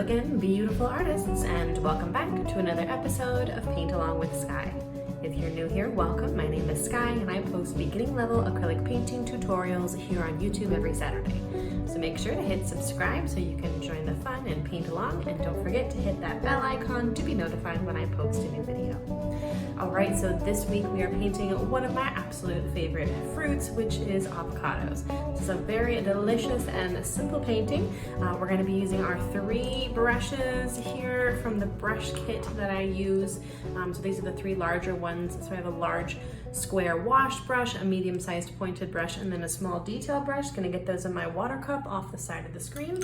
again, beautiful artists, and welcome back to another episode of Paint Along with Skye. If you're new here, welcome. My name is Skye and I post beginning level acrylic painting tutorials here on YouTube every Saturday. So make sure to hit subscribe so you can join the fun and paint along, and don't forget to hit that bell icon to be notified when I post a new video. Alright, so this week we are painting one of my absolute favorite fruits, which is avocados. This is a very delicious and simple painting. We're going to be using our 3 brushes here from the brush kit that I use. So these are the 3 larger ones. So I have a large square wash brush, a medium-sized pointed brush, and then a small detail brush. Going to get those in my water cup off the side of the screen.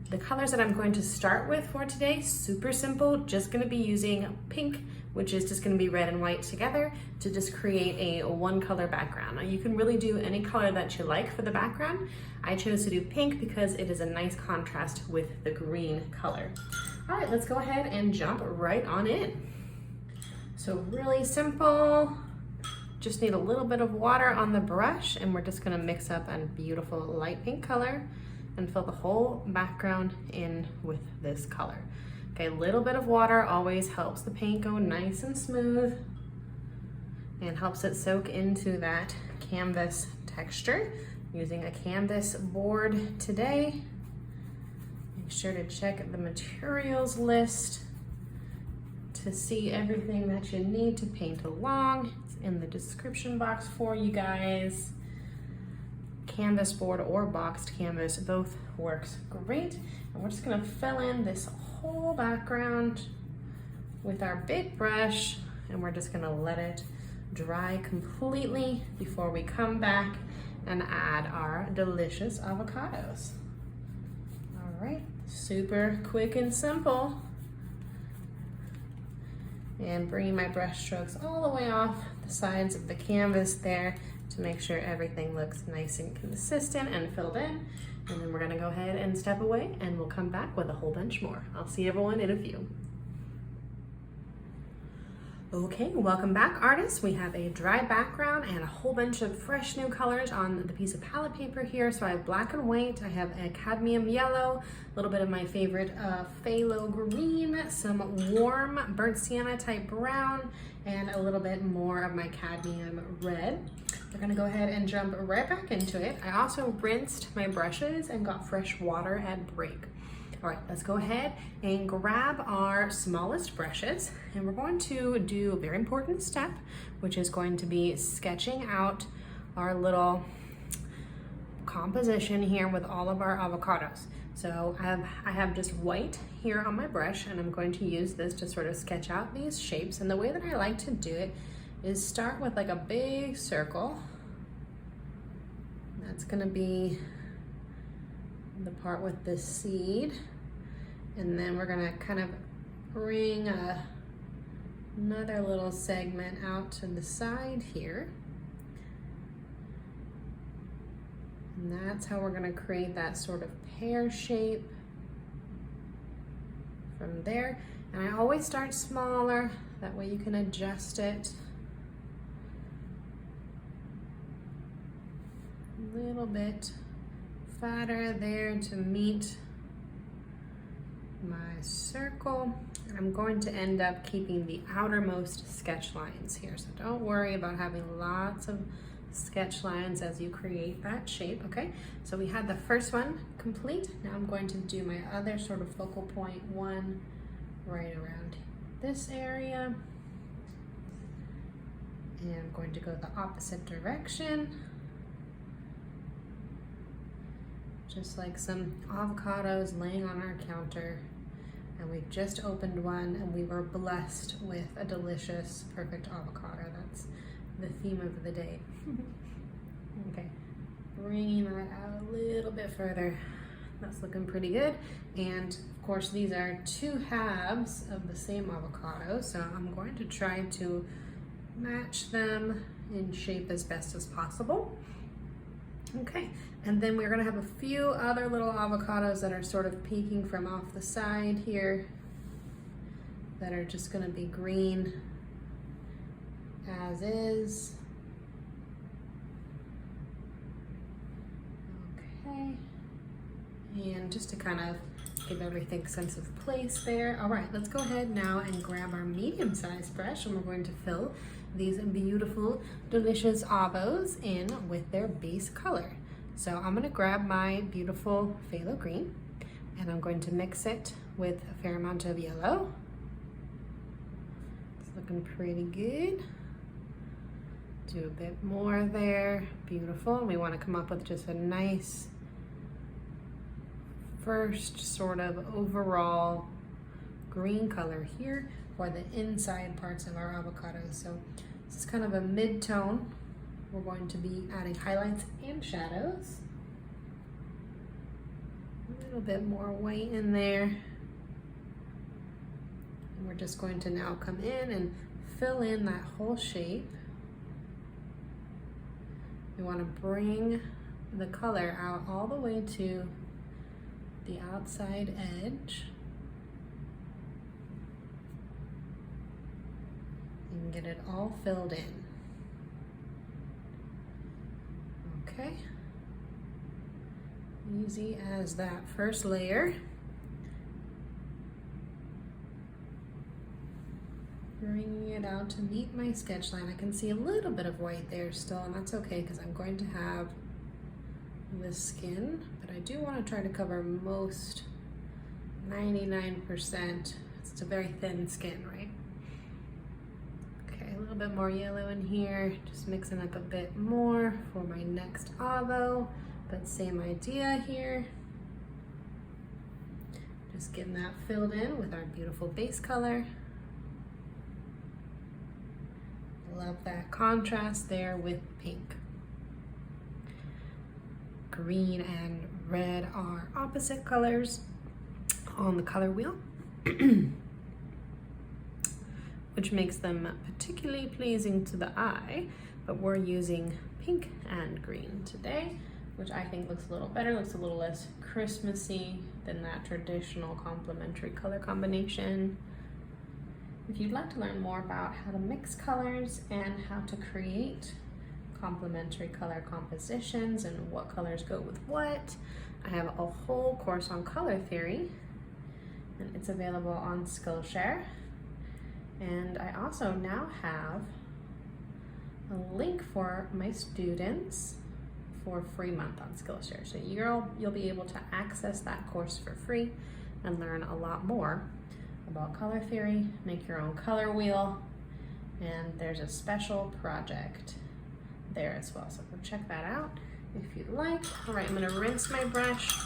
The colors that I'm going to start with for today, super simple, just going to be using pink, which is just going to be red and white together to just create a one color background. Now you can really do any color that you like for the background. I chose to do pink because it is a nice contrast with the green color. All right, let's go ahead and jump right on in. So really simple, just need a little bit of water on the brush, and we're just going to mix up a beautiful light pink color and fill the whole background in with this color. Okay, a little bit of water always helps the paint go nice and smooth and helps it soak into that canvas texture. Using a canvas board today. Make sure to check the materials list to see everything that you need to paint along. It's in the description box for you guys. Canvas board or boxed canvas, both works great. And we're just gonna fill in this whole background with our big brush, and we're just gonna let it dry completely before we come back and add our delicious avocados. All right, super quick and simple. And bringing my brush strokes all the way off the sides of the canvas there to make sure everything looks nice and consistent and filled in. And then we're gonna go ahead and step away, and we'll come back with a whole bunch more. I'll see everyone in a few. Okay, welcome back, artists. We have a dry background and a whole bunch of fresh new colors on the piece of palette paper here. So I have black and white, I have a cadmium yellow, a little bit of my favorite phthalo green, some warm burnt sienna type brown, and a little bit more of my cadmium red. We're gonna go ahead and jump right back into it. I also rinsed my brushes and got fresh water at break. All right, let's go ahead and grab our smallest brushes, and we're going to do a very important step, which is going to be sketching out our little composition here with all of our avocados. So I have just white here on my brush, and I'm going to use this to sort of sketch out these shapes. And the way that I like to do it is start with like a big circle. That's gonna be the part with the seed, and then we're gonna kind of bring another little segment out to the side here, and that's how we're gonna create that sort of pear shape from there. And I always start smaller, that way you can adjust it a little bit fatter there to meet my circle. I'm going to end up keeping the outermost sketch lines here, so don't worry about having lots of sketch lines as you create that shape. Okay, so we had the first one complete. Now I'm going to do my other sort of focal point one right around this area, and I'm going to go the opposite direction. Just like some avocados laying on our counter, and we've just opened one and we were blessed with a delicious, perfect avocado. That's the theme of the day. Okay, bringing that out a little bit further. That's looking pretty good. And of course, these are 2 halves of the same avocado, so I'm going to try to match them in shape as best as possible. Okay, and then we're gonna have a few other little avocados that are sort of peeking from off the side here that are just gonna be green as is. Okay, and just to kind of Give everything a sense of place there. All right, let's go ahead now and grab our medium-sized brush, and we're going to fill these beautiful, delicious avos in with their base color. So I'm gonna grab my beautiful phthalo green, and I'm going to mix it with a fair amount of yellow. It's looking pretty good. Do a bit more there, beautiful. We wanna come up with just a nice first sort of overall green color here for the inside parts of our avocados. So this is kind of a mid-tone. We're going to be adding highlights and shadows. A little bit more white in there. And we're just going to now come in and fill in that whole shape. We want to bring the color out all the way to the outside edge and get it all filled in. Okay, easy as that first layer. Bringing it out to meet my sketch line. I can see a little bit of white there still, and that's okay because I'm going to have the skin, but I do want to try to cover most, 99%. It's a very thin skin, right? Okay, a little bit more yellow in here, just mixing up a bit more for my next avo, but same idea here. Just getting that filled in with our beautiful base color. Love that contrast there with pink. Green and red are opposite colors on the color wheel, which makes them particularly pleasing to the eye, but we're using pink and green today, which I think looks a little better, looks a little less Christmassy than that traditional complementary color combination. If you'd like to learn more about how to mix colors and how to create complementary color compositions and what colors go with what, I have a whole course on color theory, and it's available on Skillshare. And I also now have a link for my students for a free month on Skillshare. So you'll be able to access that course for free and learn a lot more about color theory, make your own color wheel, and there's a special project there as well. So go check that out if you'd like. All right, I'm gonna rinse my brush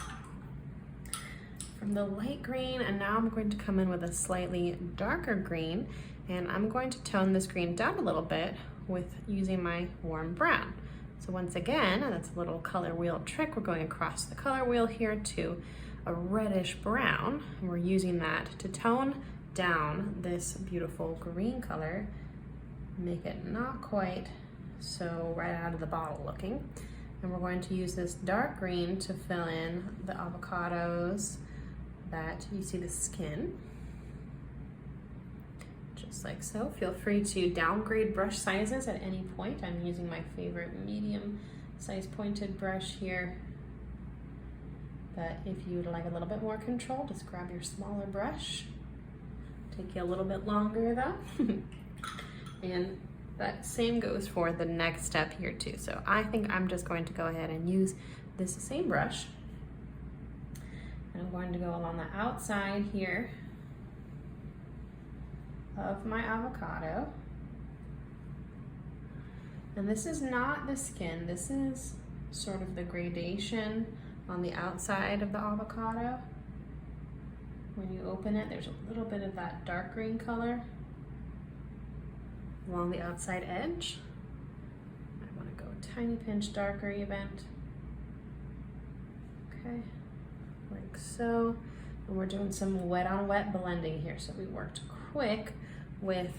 from the light green, and now I'm going to come in with a slightly darker green, and I'm going to tone this green down a little bit with using my warm brown. So once again, that's a little color wheel trick. We're going across the color wheel here to a reddish brown, and we're using that to tone down this beautiful green color, make it not quite so right out of the bottle looking. And we're going to use this dark green to fill in the avocados that you see the skin, just like so. Feel free to downgrade brush sizes at any point. I'm using my favorite medium size pointed brush here, but if you'd like a little bit more control, just grab your smaller brush. Take you a little bit longer though. And that same goes for the next step here too. So I think I'm just going to go ahead and use this same brush. And I'm going to go along the outside here of my avocado. And this is not the skin, this is sort of the gradation on the outside of the avocado. When you open it, there's a little bit of that dark green color along the outside edge. I want to go a tiny pinch darker even. Okay, like so. And we're doing some wet on wet blending here. So we worked quick with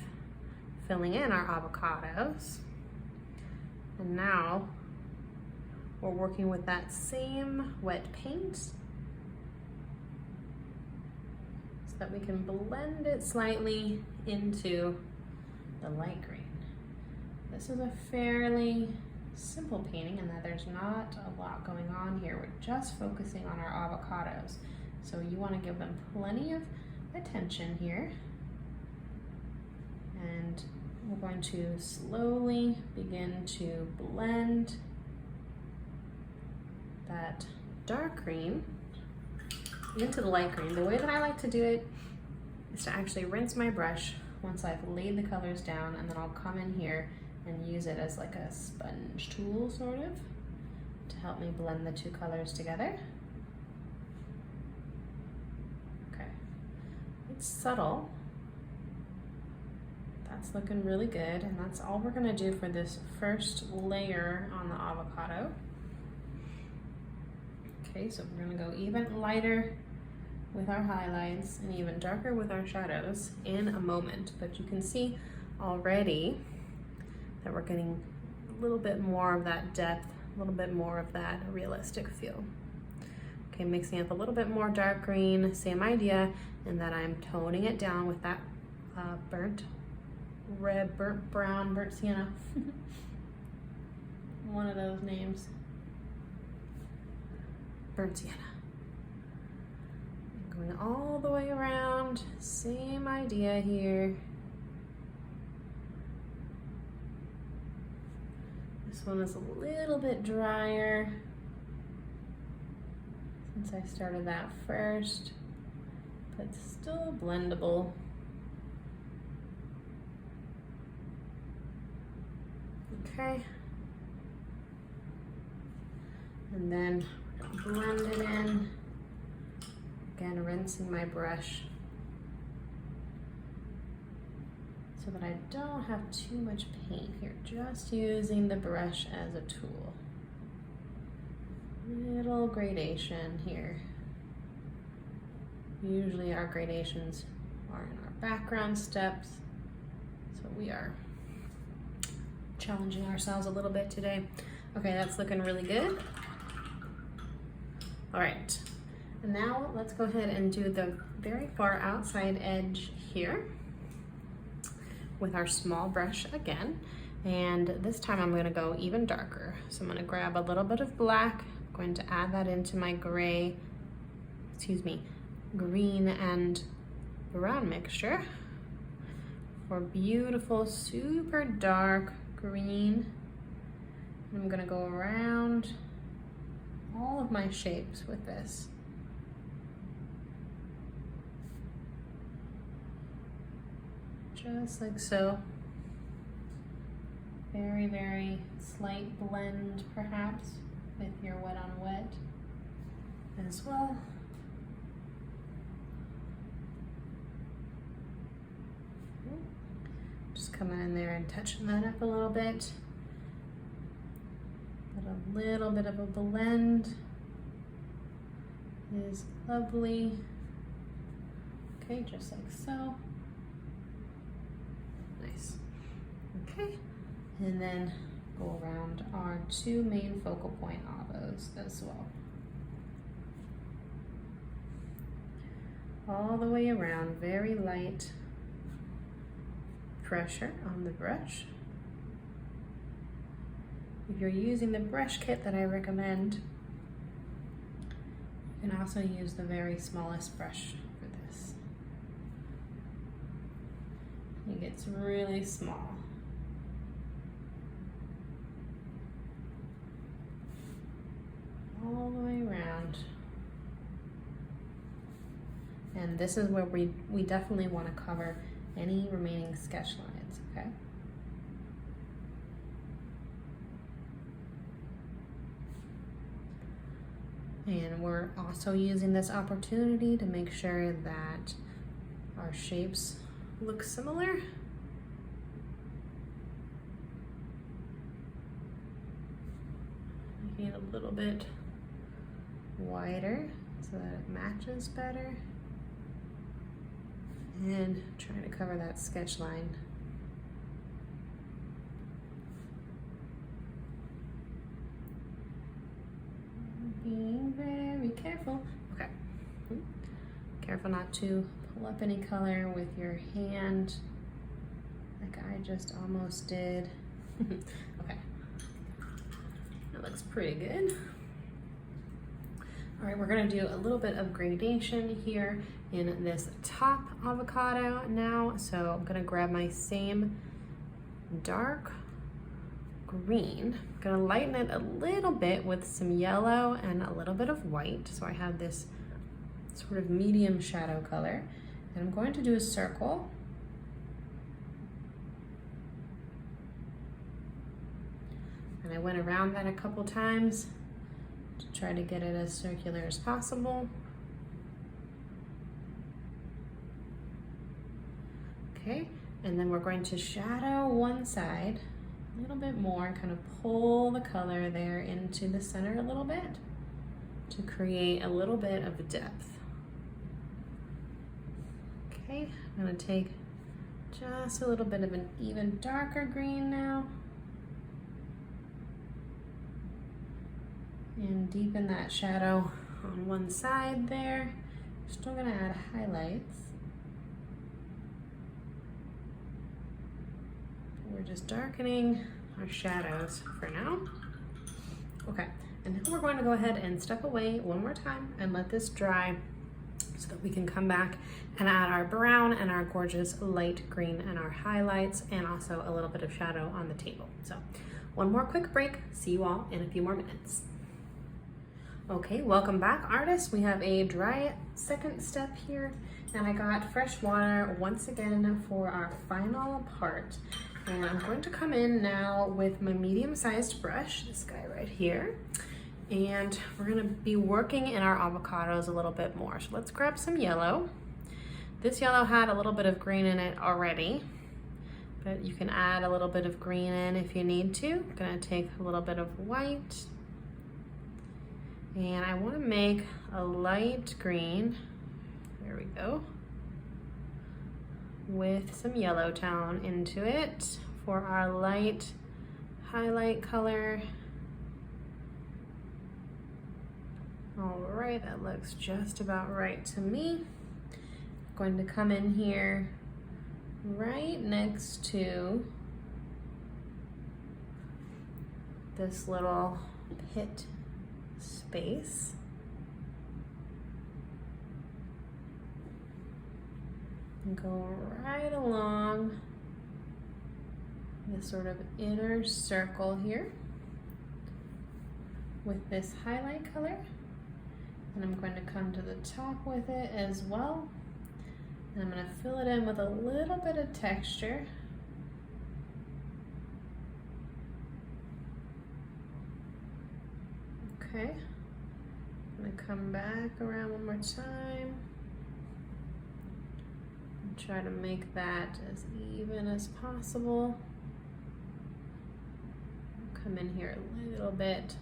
filling in our avocados. And now we're working with that same wet paint so that we can blend it slightly into the light green. This is a fairly simple painting in that there's not a lot going on here. We're just focusing on our avocados So you want to give them plenty of attention here. And we're going to slowly begin to blend that dark green into the light green. The way that I like to do it is to actually rinse my brush once I've laid the colors down, and then I'll come in here and use it as like a sponge tool sort of to help me blend the two colors together. Okay, it's subtle. That's looking really good, and that's all we're gonna do for this first layer on the avocado. Okay, so we're gonna go even lighter with our highlights and even darker with our shadows in a moment, but you can see already that we're getting a little bit more of that depth, a little bit more of that realistic feel. Okay, mixing up a little bit more dark green, same idea, and then I'm toning it down with that burnt red, burnt brown, burnt sienna. One of those names. Burnt sienna. Going all the way around, same idea here. This one is a little bit drier since I started that first, but still blendable. Okay. And then we're gonna blend it in. Again, rinsing my brush so that I don't have too much paint here. Just using the brush as a tool. Little gradation here. Usually our gradations are in our background steps, so we are challenging ourselves a little bit today. Okay, that's looking really good. All right. And now let's go ahead and do the very far outside edge here with our small brush again. And this time I'm gonna go even darker. So I'm gonna grab a little bit of black, I'm going to add that into my green and brown mixture for beautiful, super dark green. And I'm gonna go around all of my shapes with this. Just like so. Very, very slight blend perhaps with your wet on wet as well. Just coming in there and touching that up a little bit. But a little bit of a blend is lovely. Okay, just like so. Nice. Okay, and then go around our two main focal point avos as well. All the way around, very light pressure on the brush. If you're using the brush kit that I recommend, you can also use the very smallest brush for this. It gets really small. All the way around. And this is where we definitely want to cover any remaining sketch lines, okay? And we're also using this opportunity to make sure that our shapes look similar. Making it a little bit wider so that it matches better. And trying to cover that sketch line. Being very careful. Okay. Careful not to pull up any color with your hand like I just almost did. Okay. That looks pretty good. All right, we're gonna do a little bit of gradation here in this top avocado now. So I'm gonna grab my same dark green. I'm gonna lighten it a little bit with some yellow and a little bit of white. So I have this sort of medium shadow color. And I'm going to do a circle. And I went around that a couple times to try to get it as circular as possible. Okay, and then we're going to shadow one side a little bit more, kind of pull the color there into the center a little bit to create a little bit of depth. Okay, I'm gonna take just a little bit of an even darker green now. And deepen that shadow on one side there. Still gonna add highlights. We're just darkening our shadows for now. Okay, and now we're going to go ahead and step away one more time and let this dry so that we can come back and add our brown and our gorgeous light green and our highlights and also a little bit of shadow on the table. So one more quick break. See you all in a few more minutes. Okay, welcome back, artists. We have a dry second step here, and I got fresh water once again for our final part. And I'm going to come in now with my medium-sized brush, this guy right here, and we're gonna be working in our avocados a little bit more. So let's grab some yellow. This yellow had a little bit of green in it already, but you can add a little bit of green in if you need to. I'm gonna take a little bit of white. And I want to make a light green, there we go, with some yellow tone into it for our light highlight color. All right, that looks just about right to me. I'm going to come in here right next to this little pit space. And go right along this sort of inner circle here with this highlight color. And I'm going to come to the top with it as well. And I'm going to fill it in with a little bit of texture. Okay, I'm gonna come back around one more time and try to make that as even as possible. Come in here a little bit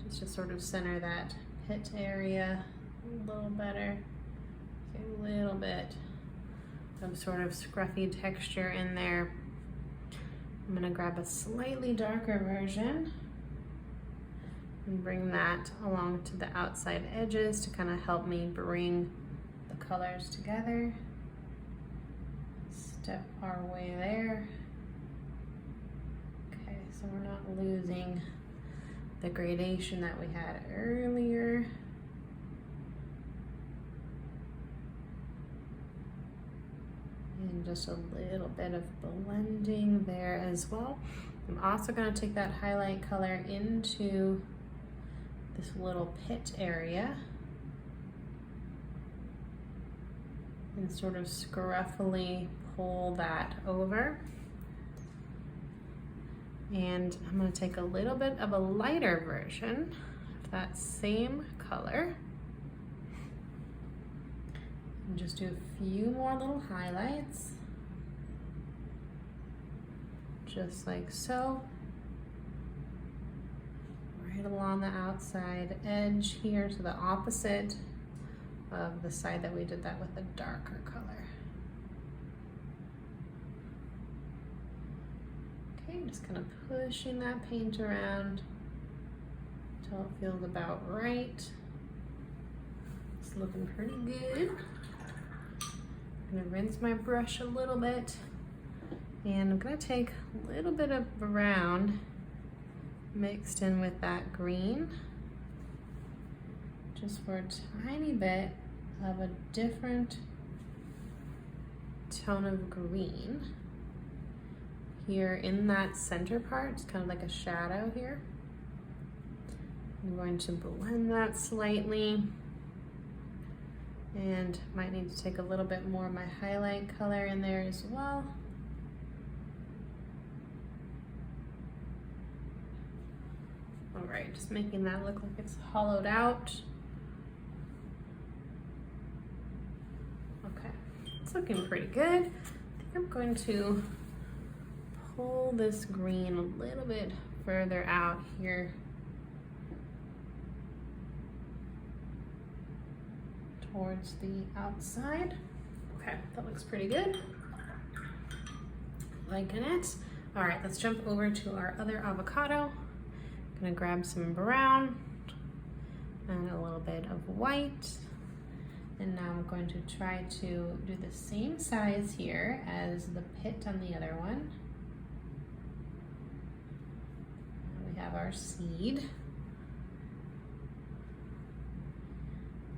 just to sort of center that pit area a little better. Okay, a little bit of sort of scruffy texture in there. I'm gonna grab a slightly darker version and bring that along to the outside edges to kind of help me bring the colors together. Step our way there. Okay, so we're not losing the gradation that we had earlier. And just a little bit of blending there as well. I'm also going to take that highlight color into this little pit area and sort of scruffily pull that over. And I'm going to take a little bit of a lighter version of that same color and just do a few more little highlights, just like so. Right along the outside edge here to the opposite of the side that we did that with a darker color. Okay, just kind of pushing that paint around until it feels about right. It's looking pretty good. I'm gonna rinse my brush a little bit, and I'm gonna take a little bit of brown mixed in with that green just for a tiny bit of a different tone of green here in that center part. It's kind of like a shadow here. I'm going to blend that slightly, and might need to take a little bit more of my highlight color in there as well. All right, just making that look like it's hollowed out. Okay, it's looking pretty good. I think I'm going to pull this green a little bit further out here towards the outside. Okay, that looks pretty good. Liking it. All right, let's jump over to our other avocado. I'm gonna grab some brown and a little bit of white. And now I'm going to try to do the same size here as the pit on the other one. We have our seed.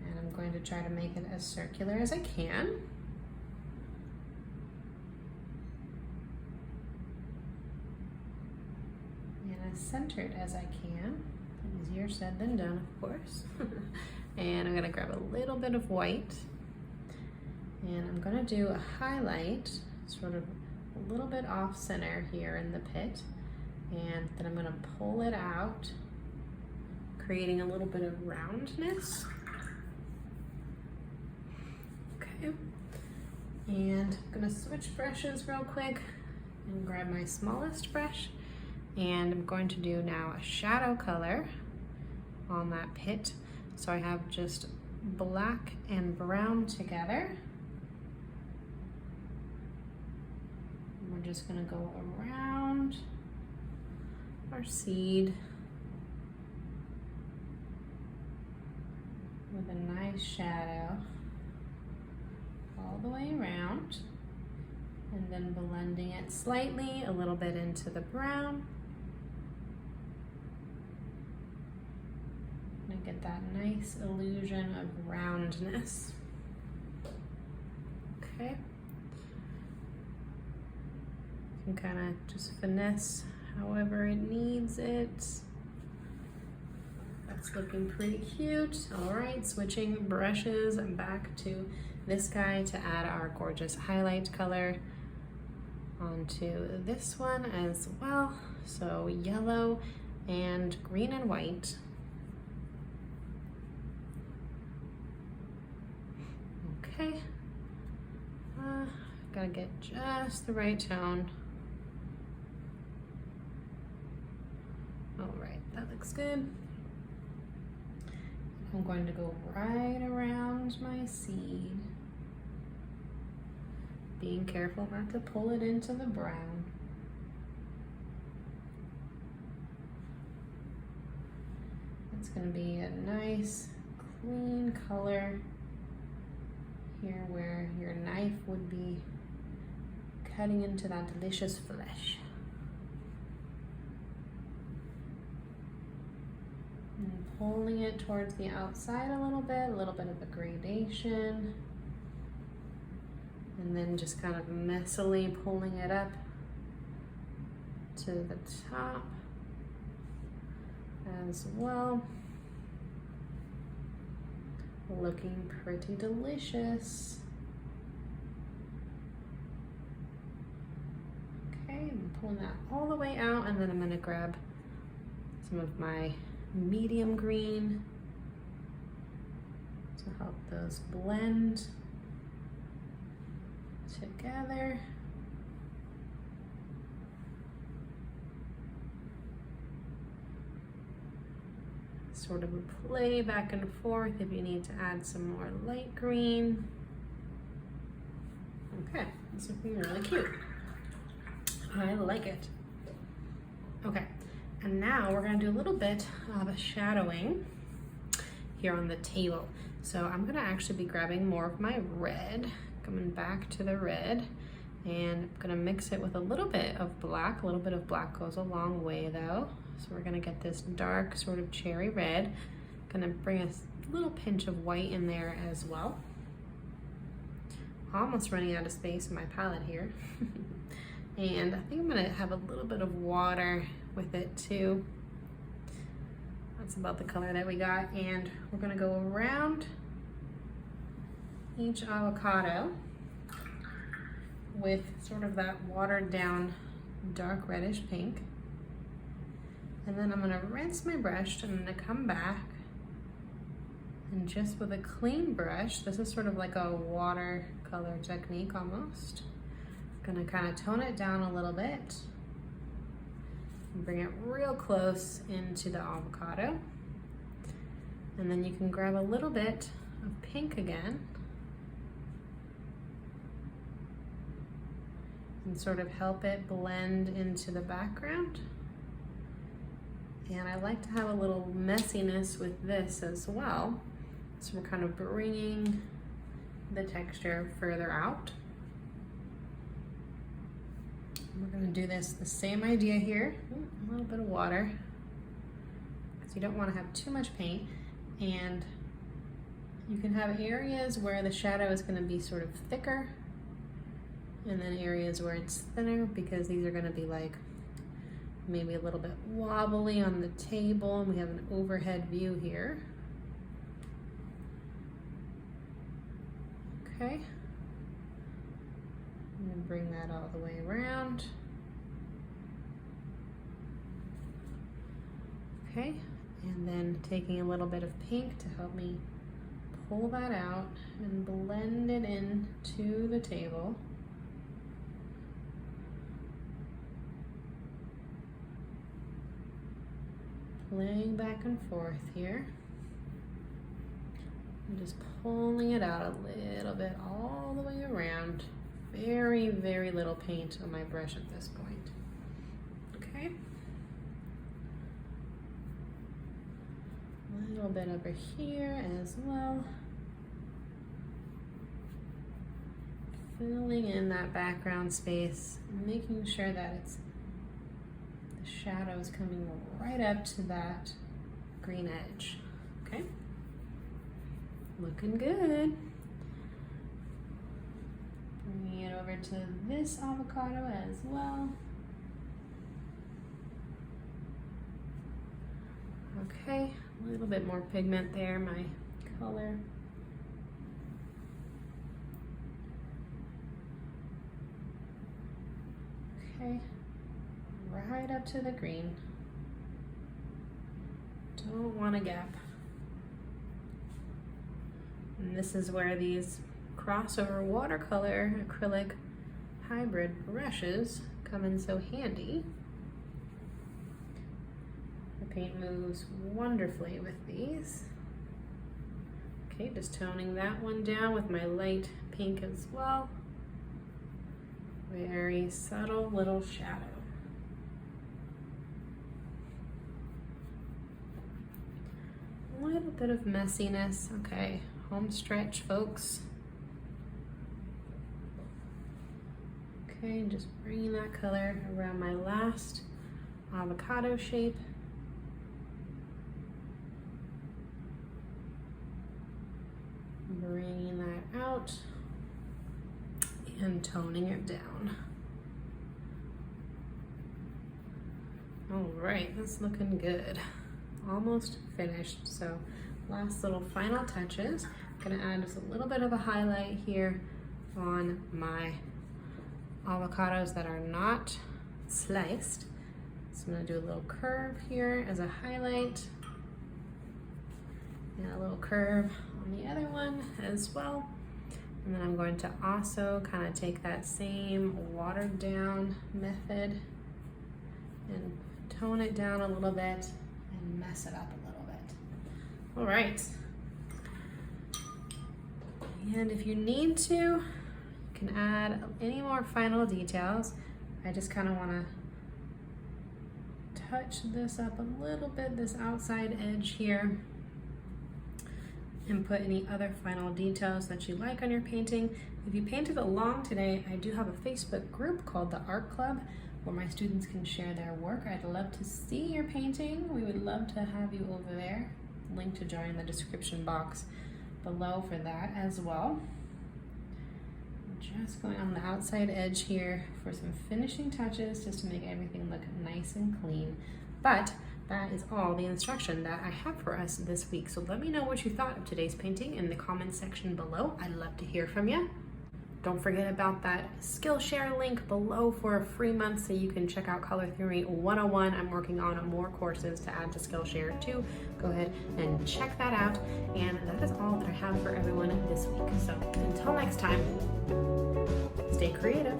And I'm going to try to make it as circular as I can. And as centered as I can. Easier said than done, of course. And I'm gonna grab a little bit of white. And I'm gonna do a highlight, sort of a little bit off center here in the pit. And then I'm gonna pull it out, creating a little bit of roundness. Okay. And I'm gonna switch brushes real quick and grab my smallest brush. And I'm going to do now a shadow color on that pit. So I have just black and brown together. And we're just gonna go around our seed with a nice shadow all the way around, and then blending it slightly a little bit into the brown. And get that nice illusion of roundness. Okay. You can kind of just finesse however it needs it. That's looking pretty cute. All right, switching brushes and back to this guy to add our gorgeous highlight color onto this one as well. So yellow and green and white. Okay, gotta get just the right tone. All right, that looks good. I'm going to go right around my seed, being careful not to pull it into the brown. It's gonna be a nice, clean color here where your knife would be cutting into that delicious flesh. And pulling it towards the outside a little bit of a gradation. And then just kind of messily pulling it up to the top as well. Looking pretty delicious. Okay, I'm pulling that all the way out, and then I'm gonna grab some of my medium green to help those blend together. Sort of play back and forth if you need to add some more light green. Okay, it's looking really cute. I like it. Okay, and now we're gonna do a little bit of a shadowing here on the table. So I'm gonna actually be grabbing more of my red, coming back to the red, and I'm gonna mix it with a little bit of black. A little bit of black goes a long way though. So we're gonna get this dark sort of cherry red. Gonna bring a a little pinch of white in there as well. Almost running out of space in my palette here. And I think I'm gonna have a little bit of water with it too. That's about the color that we got. And we're gonna go around each avocado with sort of that watered down dark reddish pink. And then I'm gonna rinse my brush and I'm gonna come back and just with a clean brush, this is sort of like a watercolor technique almost. I'm gonna kind of tone it down a little bit and bring it real close into the avocado. And then you can grab a little bit of pink again and sort of help it blend into the background. And I like to have a little messiness with this as well. So we're kind of bringing the texture further out. We're gonna do this, the same idea here. A little bit of water, because you don't wanna have too much paint. And you can have areas where the shadow is gonna be sort of thicker, and then areas where it's thinner, because these are gonna be like maybe a little bit wobbly on the table, and we have an overhead view here. Okay, I'm gonna bring that all the way around. Okay, and then taking a little bit of pink to help me pull that out and blend it into the table. Playing back and forth here. I'm just pulling it out a little bit all the way around. Very, very little paint on my brush at this point. Okay. A little bit over here as well. Filling in that background space, making sure that it's the shadows coming right up to that green edge. Okay. Looking good. Bringing it over to this avocado as well. Okay, a little bit more pigment there, my color. Okay, right up to the green. Don't want a gap. And this is where these crossover watercolor acrylic hybrid brushes come in so handy. The paint moves wonderfully with these. Okay, just toning that one down with my light pink as well. Very subtle little shadow. A little bit of messiness. Okay, home stretch, folks. Okay, just bringing that color around my last avocado shape. Bringing that out and toning it down. All right, that's looking good. Almost finished. So last little final touches. I'm gonna add just a little bit of a highlight here on my avocados that are not sliced. So I'm gonna do a little curve here as a highlight, and a little curve on the other one as well. And then I'm going to also kind of take that same watered down method and tone it down a little bit and mess it up a little bit. All right. And if you need to, you can add any more final details. I just kind of want to touch this up a little bit, this outside edge here, and put any other final details that you like on your painting. If you painted along today, I do have a Facebook group called the Art Club where my students can share their work. I'd love to see your painting. We would love to have you over there. link to join in the description box below for that as well. Just going on the outside edge here for some finishing touches just to make everything look nice and clean. But that is all the instruction that I have for us this week. So let me know what you thought of today's painting in the comments section below. I'd love to hear from you. Don't forget about that Skillshare link below for a free month so you can check out Color Theory 101. I'm working on more courses to add to Skillshare too. Go ahead and check that out. And that is all that I have for everyone this week. So until next time, stay creative.